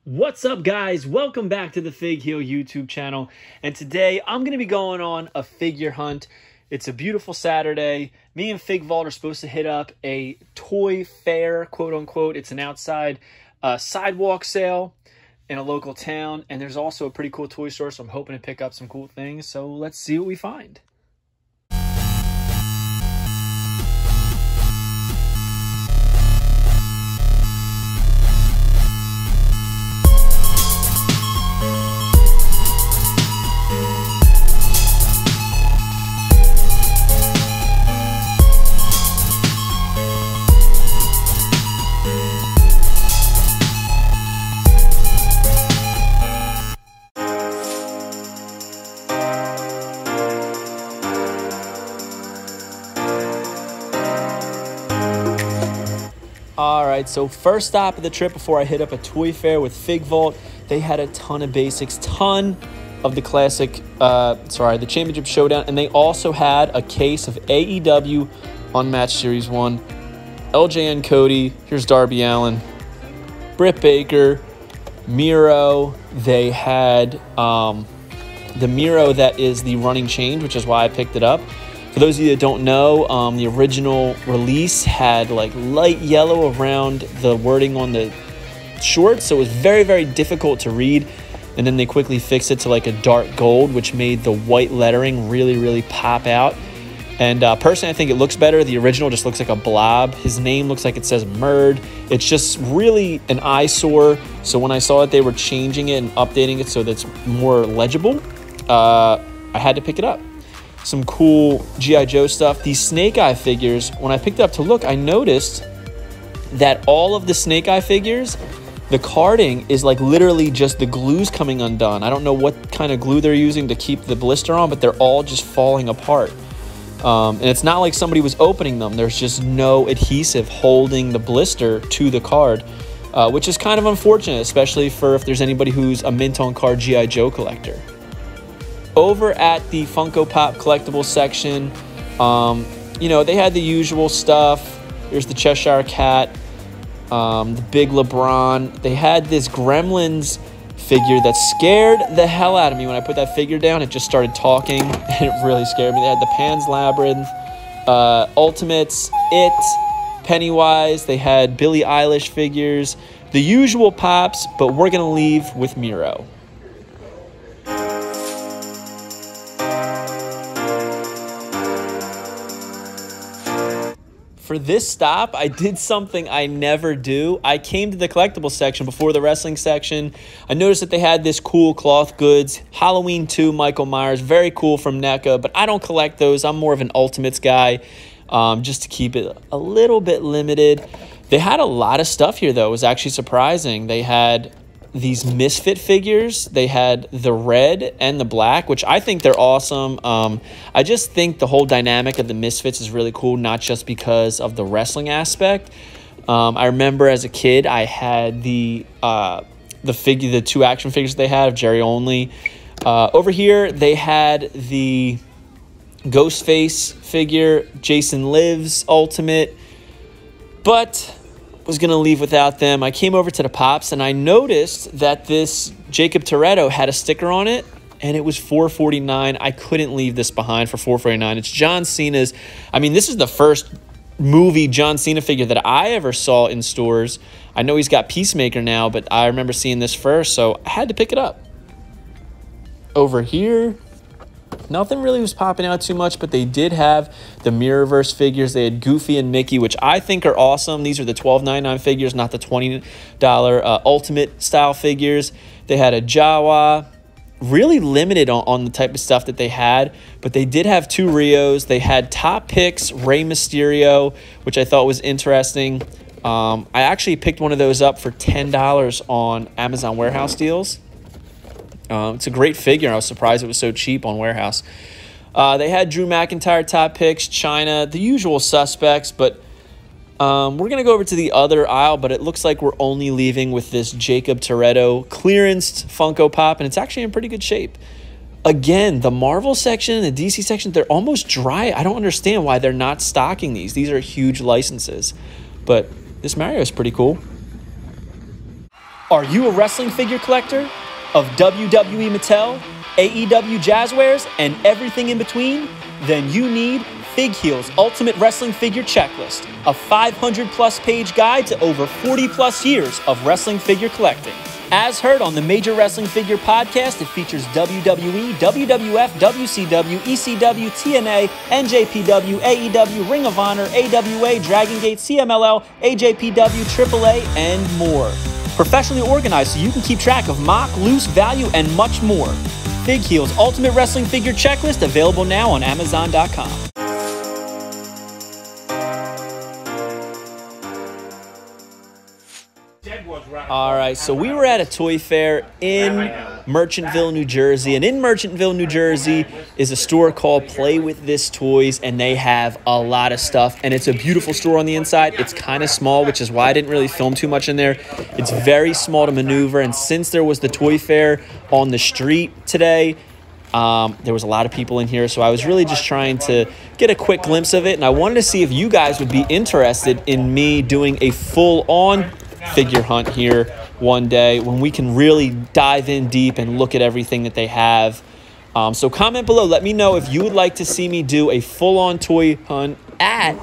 What's up, guys? Welcome back to the Fig Heel YouTube channel. And today I'm going to be going on a figure hunt. It's a beautiful Saturday. Me and Fig Vault are supposed to hit up a toy fair, quote unquote. It's an outside sidewalk sale in a local town. And there's also a pretty cool toy store, so I'm hoping to pick up some cool things. So let's see what we find. Alright, so first stop of the trip before I hit up a toy fair with Fig Vault. They had a ton of basics, ton of the classic, the Championship Showdown, and they also had a case of AEW Unmatched Series 1, LJN Cody, here's Darby Allin, Britt Baker, Miro. They had the Miro that is the running change, which is why I picked it up. For those of you that don't know, the original release had like light yellow around the wording on the shorts, so it was very, very difficult to read. And then they quickly fixed it to like a dark gold, which made the white lettering really, really pop out. And personally, I think it looks better. The original just looks like a blob. His name looks like it says Murd. It's just really an eyesore. So when I saw that they were changing it and updating it so that's more legible, I had to pick it up. Some cool G.I. Joe stuff. These Snake Eye figures, when I picked it up to look, I noticed that all of the Snake Eye figures, the carding is like literally just the glue's coming undone. I don't know what kind of glue they're using to keep the blister on, but they're all just falling apart. And it's not like somebody was opening them. There's just no adhesive holding the blister to the card, which is kind of unfortunate, especially for if there's anybody who's a mint on card G.I. Joe collector. Over at the Funko Pop Collectibles section, you know, they had the usual stuff. Here's the Cheshire Cat, the Big LeBron. They had this Gremlins figure that scared the hell out of me when I put that figure down. It just started talking, and it really scared me. They had the Pan's Labyrinth, Ultimates, It, Pennywise. They had Billie Eilish figures, the usual pops, but we're going to leave with Miro. For this stop, I did something I never do. I came to the collectibles section before the wrestling section. I noticed that they had this cool cloth goods, Halloween 2 Michael Myers, very cool from NECA, but I don't collect those. I'm more of an Ultimates guy, just to keep it a little bit limited. They had a lot of stuff here, though. It was actually surprising. They had these Misfit figures. They had the red and the black, which I think they're awesome. I just think the whole dynamic of the Misfits is really cool, not just because of the wrestling aspect. I remember as a kid, I had the two action figures they had of Jerry Only. Over here, they had the Ghostface figure, Jason Lives Ultimate, but was going to leave without them. I came over to the Pops and I noticed that this Jacob Toretto had a sticker on it and it was $4.49. I couldn't leave this behind for $4.49. It's John Cena's. I mean, this is the first movie John Cena figure that I ever saw in stores. I know he's got Peacemaker now, but I remember seeing this first, so I had to pick it up. Over here, nothing really was popping out too much, but they did have the Mirrorverse figures. They had Goofy and Mickey, which I think are awesome. These are the $12.99 figures, not the $20 Ultimate style figures. They had a Jawa, really limited on the type of stuff that they had, but they did have two Rios. They had Top Picks Rey Mysterio, which I thought was interesting. I actually picked one of those up for $10 on Amazon Warehouse Deals. It's a great figure. I was surprised it was so cheap on Warehouse. They had Drew McIntyre Top Picks, China, the usual suspects, but we're going to go over to the other aisle, but it looks like we're only leaving with this Jacob Toretto clearanced Funko Pop, and it's actually in pretty good shape. Again, the Marvel section and the DC section, they're almost dry. I don't understand why they're not stocking these. These are huge licenses, but this Mario is pretty cool. Are you a wrestling figure collector of WWE Mattel, AEW Jazzwares, and everything in between? Then you need Fig Heel's Ultimate Wrestling Figure Checklist, a 500-plus page guide to over 40-plus years of wrestling figure collecting. As heard on the Major Wrestling Figure podcast, it features WWE, WWF, WCW, ECW, TNA, NJPW, AEW, Ring of Honor, AWA, Dragon Gate, CMLL, AJPW, AAA, and more. Professionally organized so you can keep track of mock, loose, value, and much more. Fig Heel's Ultimate Wrestling Figure Checklist, available now on Amazon.com. All right, so we were at a toy fair in Merchantville, New Jersey, and in Merchantville, New Jersey is a store called Play With This Toys, and they have a lot of stuff, and it's a beautiful store on the inside. It's kind of small, which is why I didn't really film too much in there. It's very small to maneuver, and since there was the toy fair on the street today, there was a lot of people in here, so I was really just trying to get a quick glimpse of it, and I wanted to see if you guys would be interested in me doing a full-on figure hunt here one day when we can really dive in deep and look at everything that they have. So comment below, let me know if you would like to see me do a full-on toy hunt at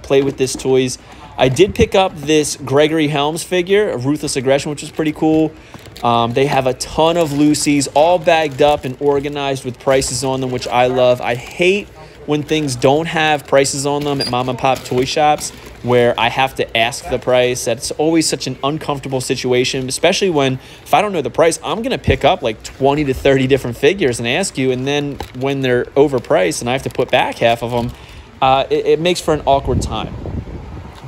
Play With This Toys. I did pick up this Gregory Helms figure, a Ruthless Aggression, which was pretty cool. They have a ton of Lucy's, all bagged up and organized with prices on them, which I love. I hate when things don't have prices on them at mom and pop toy shops where I have to ask the price. That's always such an uncomfortable situation, especially when, if I don't know the price, I'm going to pick up like 20 to 30 different figures and ask you, and then when they're overpriced and I have to put back half of them, it makes for an awkward time.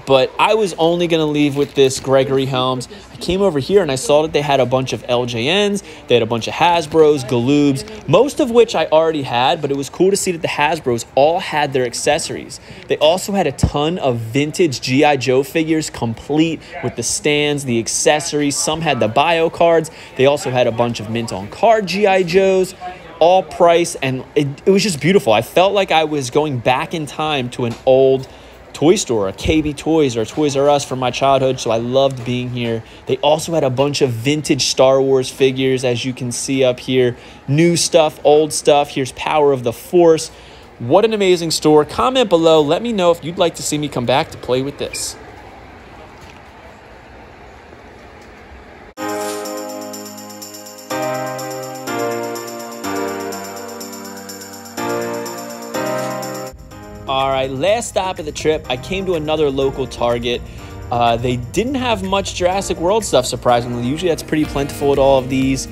But I was only going to leave with this Gregory Helms. I came over here and I saw that they had a bunch of LJNs. They had a bunch of Hasbros, Galoobs, most of which I already had, but it was cool to see that the Hasbros all had their accessories. They also had a ton of vintage G.I. Joe figures, complete with the stands, the accessories. Some had the bio cards. They also had a bunch of mint on card G.I. Joes, all price, and it was just beautiful. I felt like I was going back in time to an old toy store, a KB Toys or Toys R Us from my childhood, so I loved being here. They also had a bunch of vintage Star Wars figures, as you can see up here. New stuff, old stuff. Here's Power of the Force. What an amazing store. Comment below. Let me know if you'd like to see me come back to Play With This. All right, last stop of the trip, I came to another local Target. They didn't have much Jurassic World stuff, surprisingly. Usually that's pretty plentiful at all of these.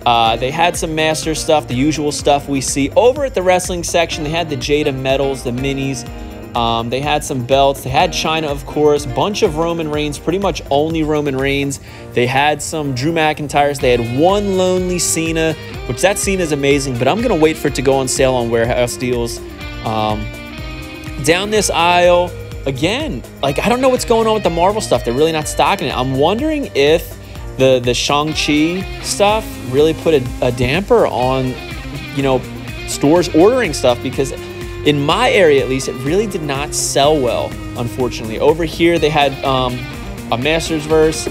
They had some Master stuff, the usual stuff we see. Over at the wrestling section, they had the Jada medals, the minis. They had some belts. They had China, of course. Bunch of Roman Reigns, pretty much only Roman Reigns. They had some Drew McIntyres. They had one Lonely Cena, which that Cena is amazing, but I'm going to wait for it to go on sale on Warehouse Deals. Down this aisle, again, like, I don't know what's going on with the Marvel stuff. They're really not stocking it. I'm wondering if the Shang-Chi stuff really put a damper on, you know, stores ordering stuff, because in my area, at least, it really did not sell well, unfortunately. Over here, they had a Masters verse,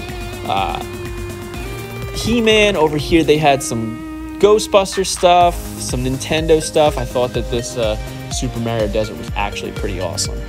He-Man. Over here, they had some Ghostbuster stuff, some Nintendo stuff. I thought that this Super Mario Desert was actually pretty awesome.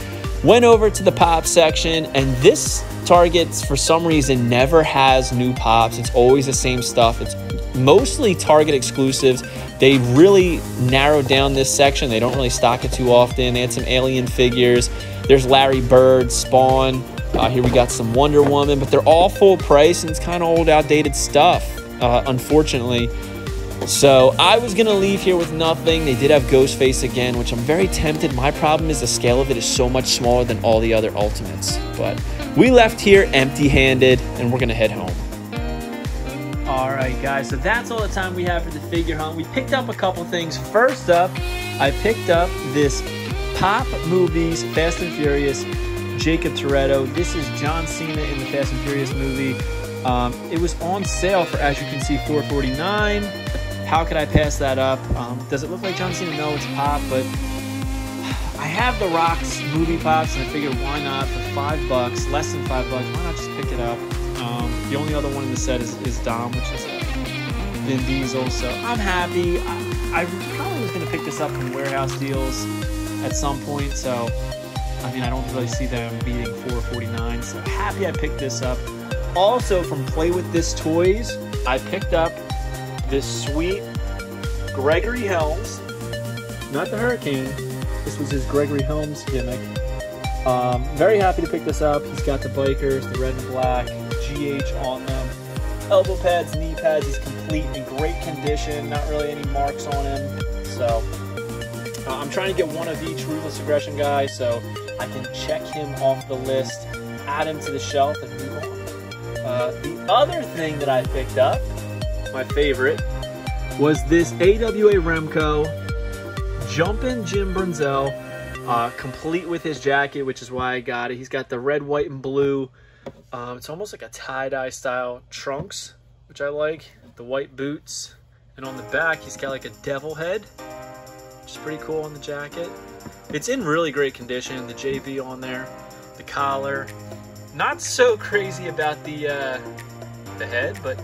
Went over to the pop section, and this Target, for some reason, never has new pops. It's always the same stuff. It's mostly Target exclusives. They really narrowed down this section. They don't really stock it too often. They had some Alien figures. There's Larry Bird, Spawn. Here we got some Wonder Woman, but they're all full price, and it's kind of old, outdated stuff, unfortunately. So I was going to leave here with nothing. They did have Ghostface again, which I'm very tempted. My problem is the scale of it is so much smaller than all the other Ultimates. But we left here empty-handed, and we're going to head home. All right, guys, so that's all the time we have for the figure hunt. We picked up a couple things. First up, I picked up this Pop Movies Fast and Furious Jacob Toretto. This is John Cena in the Fast and Furious movie. It was on sale for, as you can see, $4.49. How could I pass that up? Does it look like John Cena? No, it's Pop, but I have the Rock's movie Pops, and I figured why not for $5, less than $5, why not just pick it up? The only other one in the set is Dom, which is Vin Diesel. So I'm happy. I probably was going to pick this up from warehouse deals at some point. So, I mean, I don't really see them beating $4.49. So happy I picked this up. Also, from Play With This Toys, I picked up this sweet Gregory Helms. Not the Hurricane. This was his Gregory Helms gimmick. Very happy to pick this up. He's got the bikers, the red and black, GH on them. Elbow pads, knee pads. He's complete in great condition. Not really any marks on him. So I'm trying to get one of each Ruthless Aggression guy so I can check him off the list, add him to the shelf, and move on. The other thing that I picked up, my favorite, was this AWA Remco Jumpin' Jim Brunzell, complete with his jacket, which is why I got it. He's got the red, white, and blue. It's almost like a tie-dye style trunks, which I like. The white boots. And on the back, he's got like a devil head, which is pretty cool on the jacket. It's in really great condition. The JB on there, the collar. Not so crazy about the head, but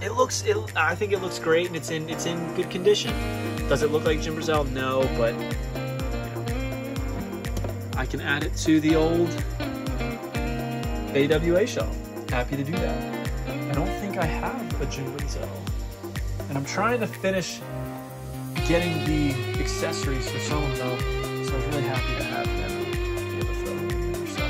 I think it looks great, and it's in good condition. Does it look like Jim Brunzell? No, but I can add it to the old AWA shelf. Happy to do that. I don't think I have a Jim Brunzell, and I'm trying to finish getting the accessories for some of them, so I'm really happy to have them. Be able to throw them in there. So,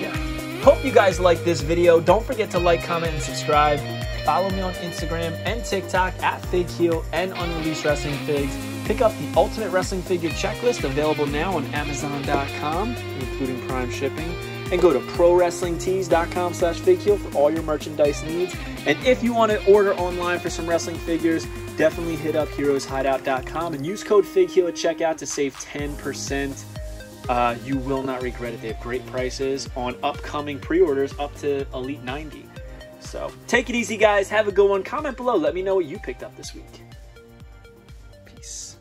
yeah. Hope you guys like this video. Don't forget to like, comment, and subscribe. Follow me on Instagram and TikTok at FigHeel and Unreleased Wrestling Figs. Pick up the Ultimate Wrestling Figure Checklist, available now on Amazon.com, including Prime shipping. And go to ProWrestlingTees.com/FigHeel for all your merchandise needs. And if you want to order online for some wrestling figures, definitely hit up HeroesHideout.com and use code FigHeel at checkout to save 10%. You will not regret it. They have great prices on upcoming pre-orders up to Elite 90. So take it easy, guys. Have a good one. Comment below. Let me know what you picked up this week. Peace.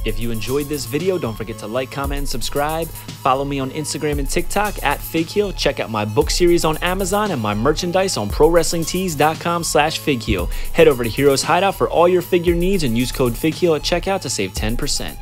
If you enjoyed this video, don't forget to like, comment, and subscribe. Follow me on Instagram and TikTok at FigHeel. Check out my book series on Amazon and my merchandise on ProWrestlingTees.com/FigHeel. Head over to Heroes Hideout for all your figure needs and use code FigHeel at checkout to save 10%.